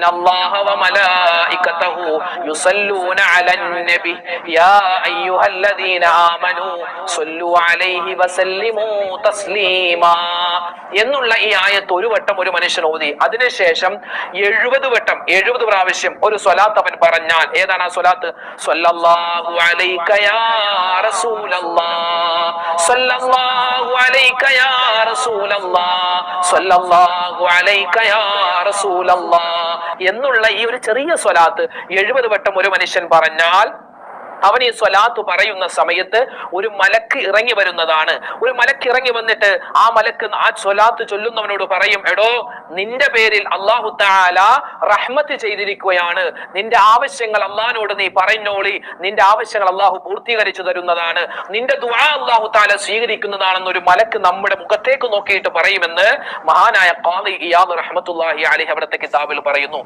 ഇന്നല്ലാഹ വമലായികതഹു യുസല്ലൂന അലൻ നബി യാ അയ്യുഹല്ലദീന ആമനൂ സ്വല്ലു അലൈഹി വസല്ലിമൂ തസ്ലീമാ എന്നുള്ള ഈ ആയത്ത് ഒരു വട്ടം ഒരു മനുഷ്യൻ ഓതി, അതിനുശേഷം 70 വട്ടം 70 പ്രാവശ്യം ഒരു സ്വലാത്ത് അവൻ പറഞ്ഞാൽ, ഏതാണ് ആ സ്വലാത്ത്? സ്വല്ലല്ലാഹു അലൈക യാ റസൂലല്ലാഹ്, സ്വല്ലല്ലാഹു അലൈക യാ റസൂലല്ലാഹ്, സ്വല്ലല്ലാഹു അലൈക യാ റസൂലല്ലാഹ് എന്നുള്ള ഈ ഒരു ചെറിയ സ്വലാത്ത് 70 വട്ടം ഒരു മനുഷ്യൻ പറഞ്ഞാൽ അവൻ ഈ സ്വലാത്ത് പറയുന്ന സമയത്ത് ഒരു മലക്ക് ഇറങ്ങി വരുന്നതാണ്. ഒരു മലക്ക് ഇറങ്ങി വന്നിട്ട് ആ മലക്ക് ആ സ്വലാത്ത് ചൊല്ലുന്നവനോട് പറയും, എടോ, നിന്റെ പേരിൽ അല്ലാഹു തആല റഹ്മത്ത് ചെയ്തിരിക്കുകയാണ്, നിന്റെ ആവശ്യങ്ങൾ അല്ലാഹുവിനോട് നീ പറഞ്ഞോളി, നിന്റെ ആവശ്യങ്ങൾ അല്ലാഹു പൂർത്തീകരിച്ചു തരുന്നതാണ്, നിന്റെ ദുആ അല്ലാഹു തആല സ്വീകരിക്കുന്നതാണെന്ന് ഒരു മലക്ക് നമ്മുടെ മുഖത്തേക്ക് നോക്കിയിട്ട് പറയുമെന്ന് മഹാനായ ഖാദി ഇയാദ് റഹ്മത്തുള്ളാഹി അലൈഹി അവിടുത്തെ കിതാബിൽ പറയുന്നു.